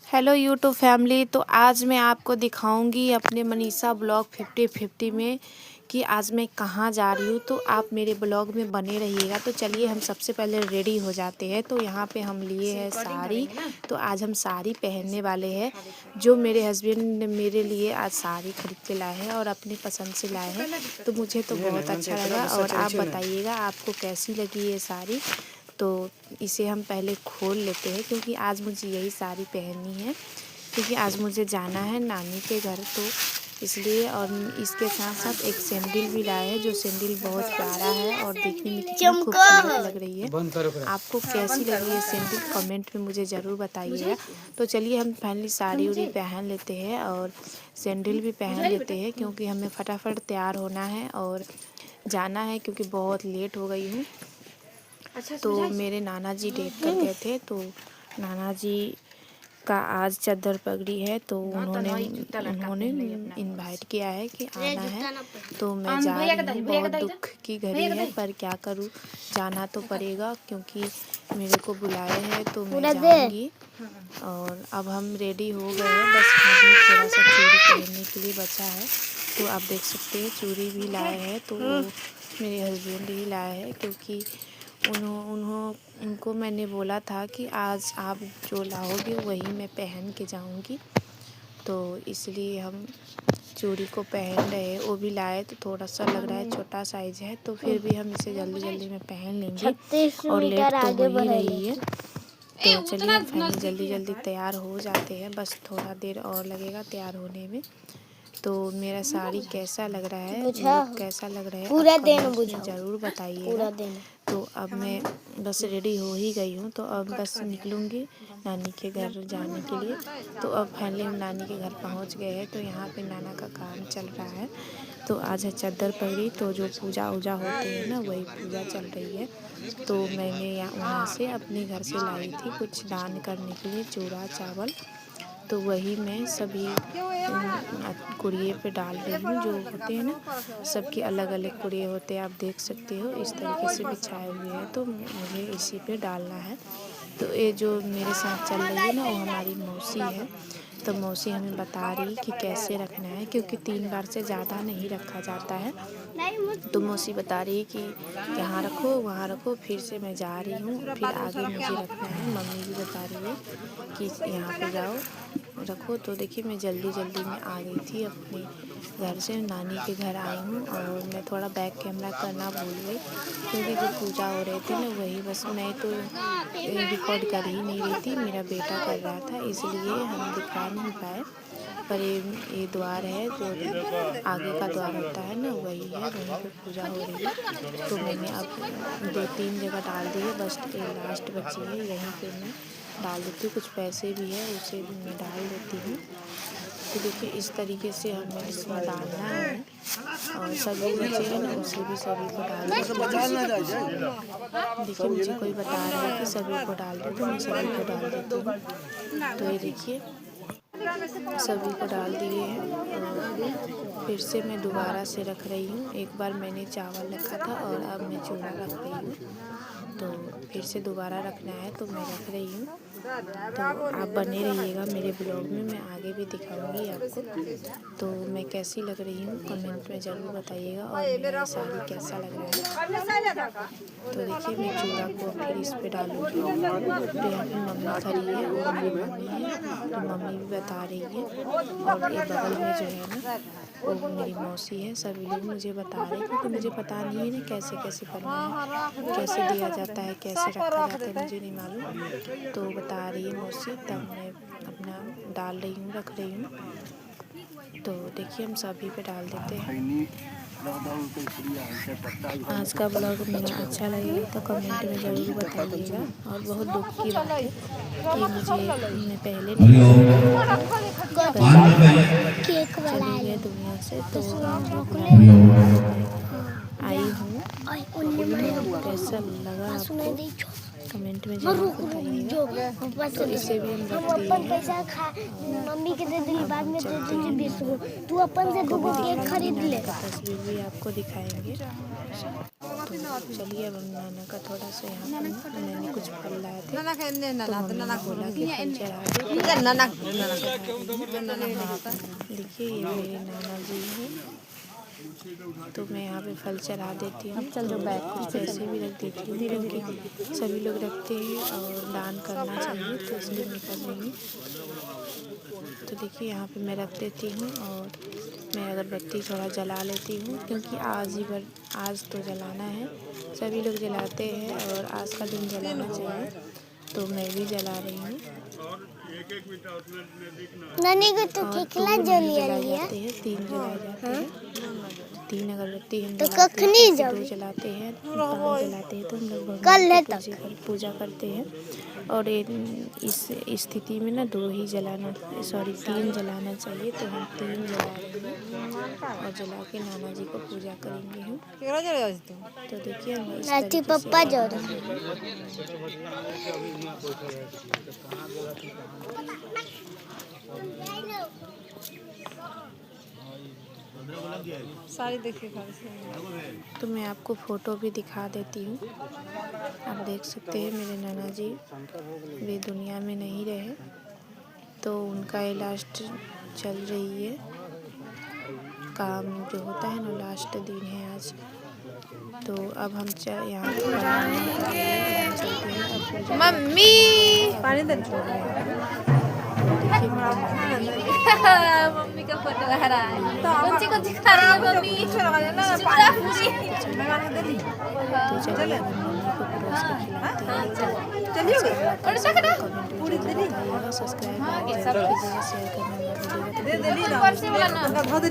Hello YouTube family. तो आज मैं आपको दिखाऊंगी अपने मनीषा ब्लॉग 50-50 में कि आज मैं कहाँ जा रही हूँ। तो आप मेरे ब्लॉग में बने रहिएगा। तो चलिए हम सबसे पहले रेडी हो जाते हैं। तो यहाँ पे हम लिए हैं साड़ी। तो आज हम साड़ी पहनने वाले हैं। जो मेरे हस्बैंड ने मेरे लिए आज साड़ी खरीद के लाए हैं और अपनी पसंद से लाए हैं। तो मुझे तो बहुत अच्छा लगा और आप बताइएगा आपको कैसी लगी ये साड़ी। तो इसे हम पहले खोल लेते हैं क्योंकि आज मुझे यही साड़ी पहननी है, क्योंकि आज मुझे जाना है नानी के घर, तो इसलिए। और इसके साथ साथ एक सैंडल भी लाए हैं, जो सैंडल बहुत प्यारा है और देखने में कितनी खूबसूरत लग रही है। आपको कैसी लगी ये सैंडल कमेंट में मुझे ज़रूर बताइएगा। तो चलिए हम फाइनली साड़ी उड़ी पहन लेते हैं और सैंडल भी पहन लेते हैं, क्योंकि हमें फटाफट तैयार होना है और जाना है, क्योंकि बहुत लेट हो गई हूँ। तो मेरे नाना जी डेट कर गए थे, तो नाना जी का आज चद्दर पगड़ी है, तो उन्होंने इनवाइट किया है कि आना है। तो मैं जा रही हूँ। बहुत दुख की घड़ी है, पर क्या करूँ, जाना तो पड़ेगा क्योंकि मेरे को बुलाए हैं, तो मैं जाऊँगी। और अब हम रेडी हो गए हैं, बस हाथ में थोड़ा सा चूड़ी पहनने के लिए बचा है। तो आप देख सकते हैं चूड़ी भी लाए हैं, तो मेरे हस्बैंड ही लाए हैं, क्योंकि उनको मैंने बोला था कि आज आप जो लाओगे वही मैं पहन के जाऊंगी। तो इसलिए हम चूड़ी को पहन रहे हैं। वो भी लाए तो थोड़ा सा लग रहा है छोटा साइज है, तो फिर भी हम इसे जल्दी जल्दी में पहन लेंगे और लेट तो हो ही रही है। तो चलिए हम फाइनली जल्दी जल्दी तैयार हो जाते हैं, बस थोड़ा देर और लगेगा तैयार होने में। तो मेरा साड़ी कैसा लग रहा है, कैसा लग रहा है, पूरा दिन ज़रूर बताइएगा। तो अब मैं बस रेडी हो ही गई हूँ, तो अब बस निकलूँगी नानी के घर जाने के लिए। तो अब फाइनली हम नानी के घर पहुँच गए हैं। तो यहाँ पे नाना का काम चल रहा है। तो आज है चद्दर पगड़ी, तो जो पूजा वूजा होती है ना, वही पूजा चल रही है। तो मैंने वहाँ से अपने घर से लाई थी कुछ दान करने के लिए, चूड़ा चावल। तो वही मैं सभी कुड़िए पे डाल रही हूँ। जो होते हैं ना, सबके अलग अलग कुड़िए होते हैं, आप देख सकते हो इस तरीके से बिछाए हुए हैं। तो मुझे इसी पे डालना है। तो ये जो मेरे साथ चल रही है ना, वो हमारी मौसी है। तो मौसी हमें बता रही कि कैसे रखना है, क्योंकि 3 बार से ज़्यादा नहीं रखा जाता है। तो मौसी बता रही है कि यहाँ रखो वहाँ रखो। फिर से मैं जा रही हूँ, फिर आगे मुझे रखना है। मम्मी भी बता रही है कि यहाँ पे जाओ रखो। तो देखिए मैं जल्दी जल्दी में आ गई थी अपने घर से, नानी के घर आई हूँ। और मैं थोड़ा बैक कैमरा करना भूल गई, क्योंकि जो पूजा हो रही थी ना वही, बस मैं तो रिकॉर्ड कर ही नहीं रही थी, मेरा बेटा कर रहा था, इसलिए हम दिखा नहीं पाए। पर ये द्वार है, जो आगे का द्वार होता है ना, वही है, वहीं पे पूजा हो रही है। तो मैंने अब 2-3 जगह डाल दी है, बस लास्ट बची है, यहीं पे मैं डाल देती हूँ। कुछ पैसे भी है, उसे भी मैं डाल देती हूँ। तो देखिए इस तरीके से हमें इसमें डालना है, और सभी बचे हैं ना, उसे भी सभी को डाल देती हूँ। देखिए मुझे कोई बता रहा है कि सभी को डाल दो, तो मैं सभी को डाल देती हूँ। तो ये देखिए सभी को डाल दिए हैं, और फिर से मैं दोबारा से रख रही हूँ। एक बार मैंने चावल रखा था और अब मैं चूड़ा रख रही हूँ। तो फिर से दोबारा रखना है, तो मैं रख रही हूँ। तो आप बने रहिएगा मेरे ब्लॉग में, मैं आगे भी दिखाऊंगी आपको। तो मैं कैसी लग रही हूँ कमेंट में ज़रूर बताइएगा, और मेरा साड़ी कैसा लग रहा है। तो देखिए मैं चूड़ा को फिर इस पे डालूँगी। तो यहाँ पे मम्मी खड़ी है, और मेरी मम्मी है, तो मम्मी भी बता रही है। और ये बगल में जो है ना, वो मेरी मौसी है। सभी लोग मुझे बता रहे थे, तो मुझे पता नहीं है ना कैसे कैसे करना है, कैसे दिया जाता है, कैसे रखा जाता है, मुझे नहीं मालूम। तो बता रही है मौसी, तब मैं अपना डाल रही हूँ, रख रही हूँ। तो देखिए हम सभी पे डाल देते हैं। आज का ब्लॉग मेरा अच्छा लगेगा तो कमेंट में ज़रूर बताइएगा। और बहुत दुख की बात है कि मैं पहले नहीं चली गई दुनिया से, तो आई हूँ। कैसा लगा आपको कमेंट में ज़रूर बताइएगा। तो इसे भी हम रख दिए हैं। मम्मी के दे दिली, बाद में दे दिली 20 गो। तू अपन से 2 केक खरीद ले। तस्वीर भी आपको दिखाएंगे। चलिए अब हम नाना का थोड़ा सा यहाँ पर मैंने कुछ फल लाए थे तो मम्मी ने बोला कि फल चढ़ा दे। देखिए ये मेरे नाना जी हैं, तो मैं यहाँ पे फल चढ़ा देती हूँ। चलो बैग कुछ ऐसे भी रख देती हूँ क्योंकि सभी लोग रखते हैं और दान करना चाहिए, तो इसलिए मैं कर रही हूँ। तो देखिए यहाँ पे मैं रख देती हूँ और मैं अगरबत्ती थोड़ा जला लेती हूँ क्योंकि आज तो जलाना है, सभी लोग जलाते हैं और आज का दिन जलाना चाहिए, तो मैं भी जला रही हूँ। नानी को तो और ठेकला दो नहीं जलिया जलाए लिया जाते हैं, 3 जलाए जाते हैं। 3 अगरबत्ती हम तो जलाते हैं, कखनी ऐसे जब 2 जलाते हैं, 5 जलाते हैं, तो हम लोग कल है भगवान की पूजा करते हैं। और इस स्थिति में ना 2 ही जलाना 3 जलाना चाहिए, तो हम 3 जला रहे हैं और जला के नाना जी को पूजा करेंगे हम। तो देखिए हम इस नाची तरीके से पप्पा कर जोड़ रहे हैं। सारी देखिए तो मैं आपको फ़ोटो भी दिखा देती हूँ। आप देख सकते हैं मेरे नाना जी वे दुनिया में नहीं रहे, तो उनका इलाज चल रही है। काम जो होता है ना, लास्ट दिन है आज, तो अब हम यहाँ मम्मी पानी दे मम्मी का फोटो आ रहा है। कौन सी खा रही है मम्मी? चलिए सब्सक्राइब शेयर करना।